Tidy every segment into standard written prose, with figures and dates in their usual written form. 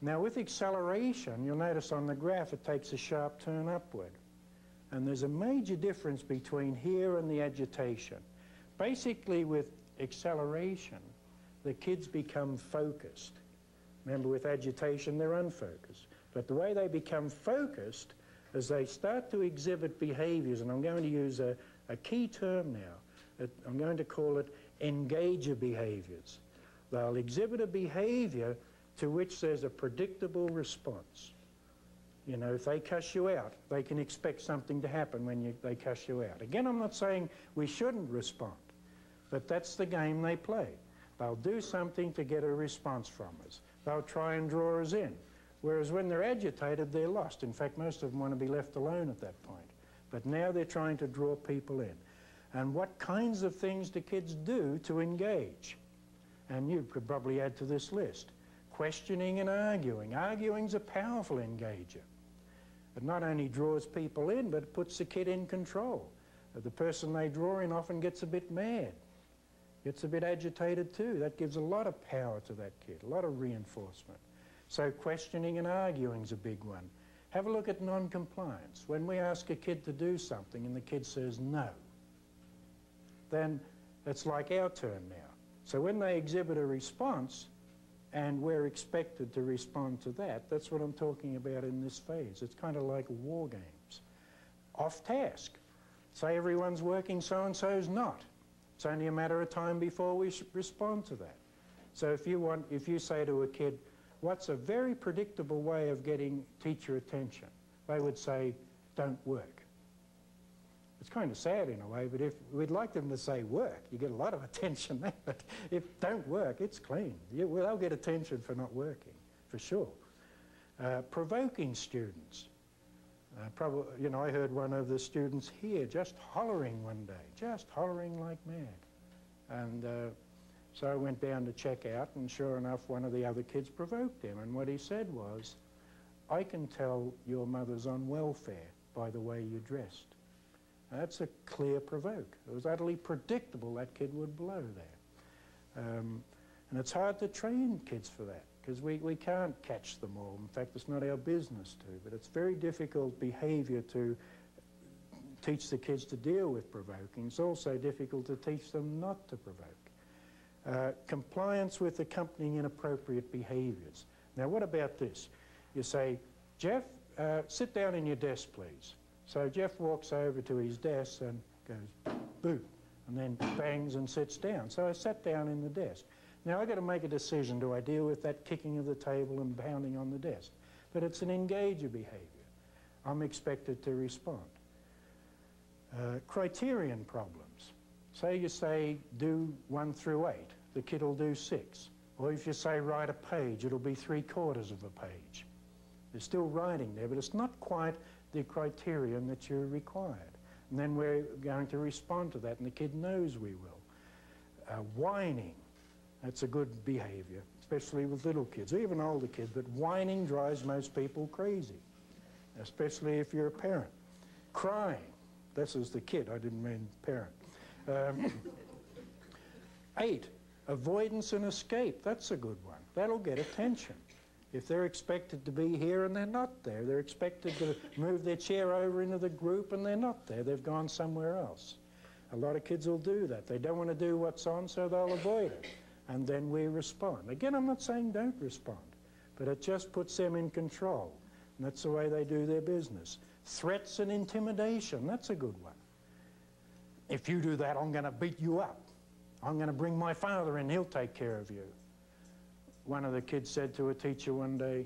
Now with acceleration, you'll notice on the graph it takes a sharp turn upward. And there's a major difference between here and the agitation. Basically with acceleration, the kids become focused. Remember, with agitation, they're unfocused. But the way they become focused is they start to exhibit behaviors, and I'm going to use a key term now. I'm going to call it engager behaviors. They'll exhibit a behavior to which there's a predictable response. You know, if they cuss you out, they can expect something to happen when they cuss you out. Again, I'm not saying we shouldn't respond, but that's the game they play. They'll do something to get a response from us. They'll try and draw us in. Whereas when they're agitated, they're lost. In fact, most of them want to be left alone at that point. But now they're trying to draw people in. And what kinds of things do kids do to engage? And you could probably add to this list. Questioning and arguing. Arguing's a powerful engager. It not only draws people in, but it puts the kid in control. The person they draw in often gets a bit mad, gets a bit agitated too. That gives a lot of power to that kid, a lot of reinforcement. So questioning and arguing's a big one. Have a look at non-compliance. When we ask a kid to do something and the kid says no, then it's like our turn now. So when they exhibit a response, and we're expected to respond to that, that's what I'm talking about in this phase. It's kind of like war games. Off task. Say everyone's working, so-and-so's not. It's only a matter of time before we respond to that. So if you say to a kid, what's a very predictable way of getting teacher attention? They would say, don't work. It's kind of sad in a way, but if we'd like them to say work, you get a lot of attention there. But if don't work, it's clean. They'll get attention for not working, for sure. Provoking students. Probably, you know, I heard one of the students here just hollering one day, just hollering like mad. And so I went down to check out, and sure enough, one of the other kids provoked him. And what he said was, I can tell your mother's on welfare by the way you're dressed. That's a clear provoke. It was utterly predictable that kid would blow there. And it's hard to train kids for that, because we can't catch them all. In fact, it's not our business to, but it's very difficult behavior to teach the kids to deal with provoking. It's also difficult to teach them not to provoke. Compliance with accompanying inappropriate behaviors. Now, what about this? You say, Jeff, sit down in your desk, please. So Jeff walks over to his desk and goes, boo, and then bangs and sits down. So I sat down in the desk. Now I've got to make a decision. Do I deal with that kicking of the table and pounding on the desk? But it's an engager behavior. I'm expected to respond. Criterion problems. Say you say, do 1 through 8. The kid will do 6. Or if you say, write a page, it'll be 3/4 of a page. There's still writing there, but it's not quite the criterion that you're required. And then we're going to respond to that, and the kid knows we will. Whining, that's a good behavior, especially with little kids, even older kids, but whining drives most people crazy, especially if you're a parent. Crying, this is the kid, I didn't mean parent. 8, avoidance and escape, that's a good one. That'll get attention. If they're expected to be here and they're not there, they're expected to move their chair over into the group and they're not there, they've gone somewhere else. A lot of kids will do that. They don't want to do what's on, so they'll avoid it. And then we respond. Again, I'm not saying don't respond, but it just puts them in control. And that's the way they do their business. Threats and intimidation, that's a good one. If you do that, I'm going to beat you up. I'm going to bring my father in, he'll take care of you. One of the kids said to a teacher one day,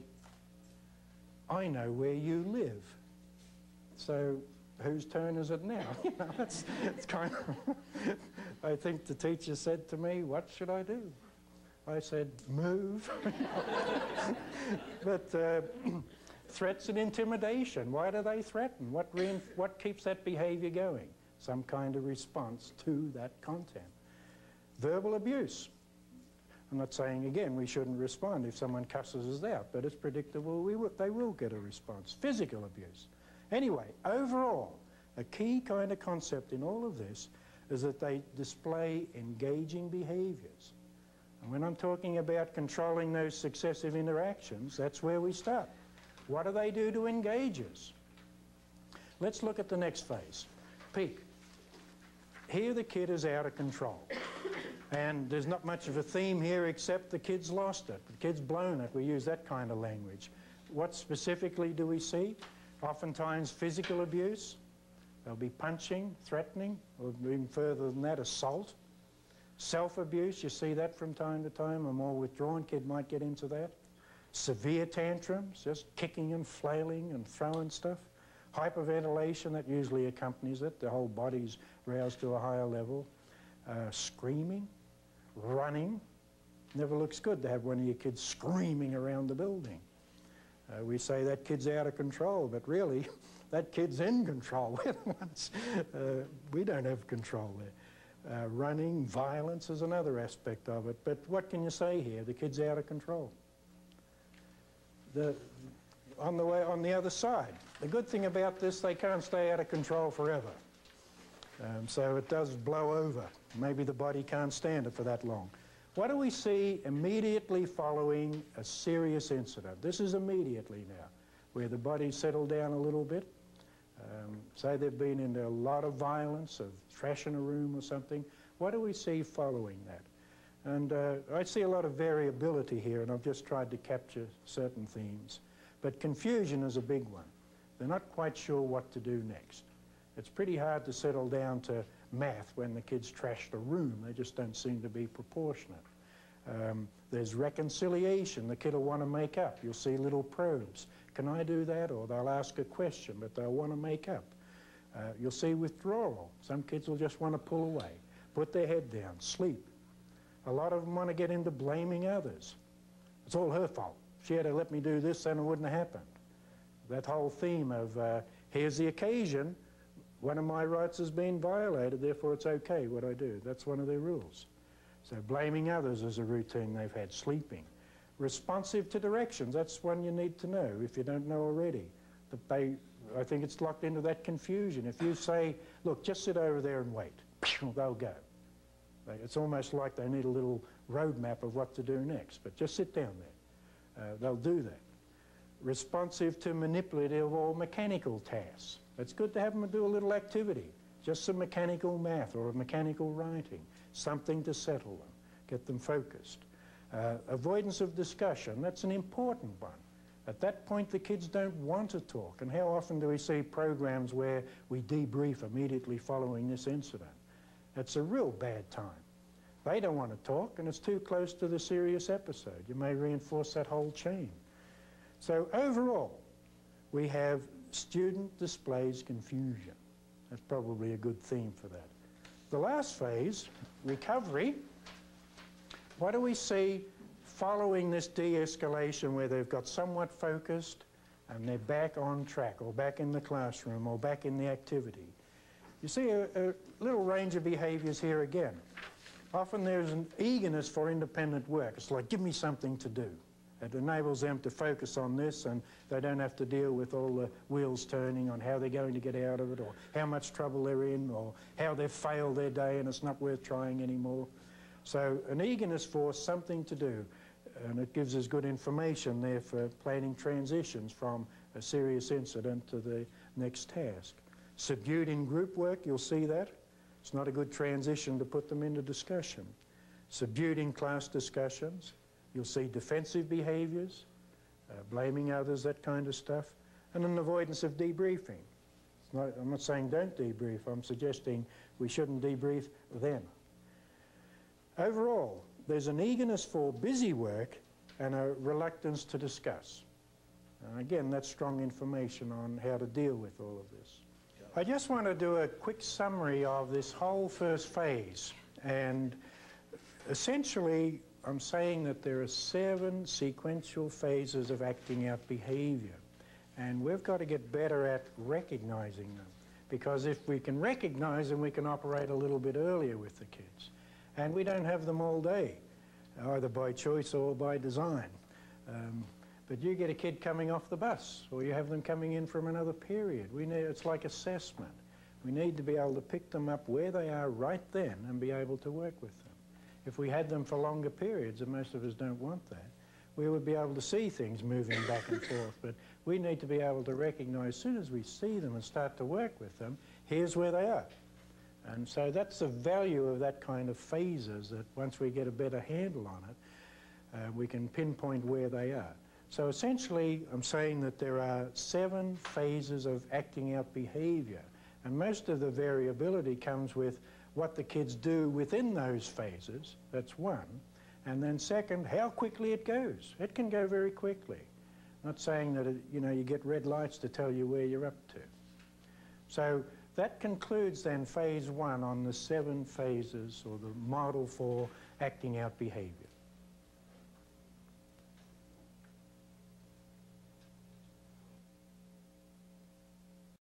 I know where you live. So whose turn is it now? You know, it's kind of, I think the teacher said to me, what should I do? I said, move. But threats and intimidation, why do they threaten? What keeps that behavior going? Some kind of response to that content. Verbal abuse. I'm not saying, again, we shouldn't respond if someone cusses us out, but it's predictable they will get a response. Physical abuse. Anyway, overall, a key kind of concept in all of this is that they display engaging behaviors. And when I'm talking about controlling those successive interactions, that's where we start. What do they do to engage us? Let's look at the next phase, peak. Here the kid is out of control. And there's not much of a theme here except the kid's lost it. The kid's blown it. We use that kind of language. What specifically do we see? Oftentimes physical abuse. There'll be punching, threatening, or even further than that, assault. Self-abuse, you see that from time to time. A more withdrawn kid might get into that. Severe tantrums, just kicking and flailing and throwing stuff. Hyperventilation, that usually accompanies it. The whole body's roused to a higher level. Screaming, running. Never looks good to have one of your kids screaming around the building. We say that kid's out of control, but really, that kid's in control. We don't have control there. Running, violence is another aspect of it. But what can you say here? The kid's out of control. On the other side, the good thing about this, they can't stay out of control forever. So it does blow over. Maybe the body can't stand it for that long. What do we see immediately following a serious incident? This is immediately now, where the body's settled down a little bit. Say they've been into a lot of violence, of trashing a room or something. What do we see following that? And I see a lot of variability here, and I've just tried to capture certain themes. But confusion is a big one. They're not quite sure what to do next. It's pretty hard to settle down to math when the kids trashed a room. They just don't seem to be proportionate. There's reconciliation. The kid will want to make up. You'll see little probes. Can I do that? Or they'll ask a question, but they'll want to make up. You'll see withdrawal. Some kids will just want to pull away, put their head down, sleep. A lot of them want to get into blaming others. It's all her fault. She had to let me do this, then it wouldn't have happened. That whole theme of, here's the occasion, one of my rights has been violated, therefore it's okay what I do. That's one of their rules. So blaming others is a routine they've had. Sleeping. Responsive to directions, that's one you need to know if you don't know already. I think it's locked into that confusion. If you say, look, just sit over there and wait, they'll go. It's almost like they need a little roadmap of what to do next, but just sit down there. They'll do that. Responsive to manipulative or mechanical tasks. It's good to have them do a little activity, just some mechanical math or mechanical writing, something to settle them, get them focused. Avoidance of discussion, that's an important one. At that point, the kids don't want to talk. And how often do we see programs where we debrief immediately following this incident? It's a real bad time. They don't want to talk, and it's too close to the serious episode. You may reinforce that whole chain. So overall, we have student displays confusion. That's probably a good theme for that. The last phase, recovery, what do we see following this de-escalation where they've got somewhat focused and they're back on track or back in the classroom or back in the activity? You see a little range of behaviors here again. Often there's an eagerness for independent work. It's like, give me something to do. It enables them to focus on this, and they don't have to deal with all the wheels turning on how they're going to get out of it, or how much trouble they're in, or how they've failed their day and it's not worth trying anymore. So an eagerness for something to do, and it gives us good information there for planning transitions from a serious incident to the next task. Subdued in group work, you'll see that. It's not a good transition to put them into discussion. Subdued in class discussions. You'll see defensive behaviors, blaming others, that kind of stuff, and an avoidance of debriefing. I'm not saying don't debrief, I'm suggesting we shouldn't debrief them. Overall, there's an eagerness for busy work and a reluctance to discuss. And again, that's strong information on how to deal with all of this. I just want to do a quick summary of this whole first phase, and essentially I'm saying that there are 7 sequential phases of acting out behavior, and we've got to get better at recognizing them, because if we can recognize them, we can operate a little bit earlier with the kids. And we don't have them all day, either by choice or by design. But you get a kid coming off the bus, or you have them coming in from another period. It's like assessment. We need to be able to pick them up where they are right then and be able to work with them. if we had them for longer periods, and most of us don't want that, we would be able to see things moving back and forth. But we need to be able to recognize, as soon as we see them and start to work with them, here's where they are. And so that's the value of that kind of phases, that once we get a better handle on it, we can pinpoint where they are. So essentially, I'm saying that there are 7 phases of acting out behavior, and most of the variability comes with what the kids do within those phases. That's one. And then second, how quickly it goes. It can go very quickly. Not saying that, you get red lights to tell you where you're up to. So that concludes then phase 1 on the 7 phases, or the model for acting out behavior.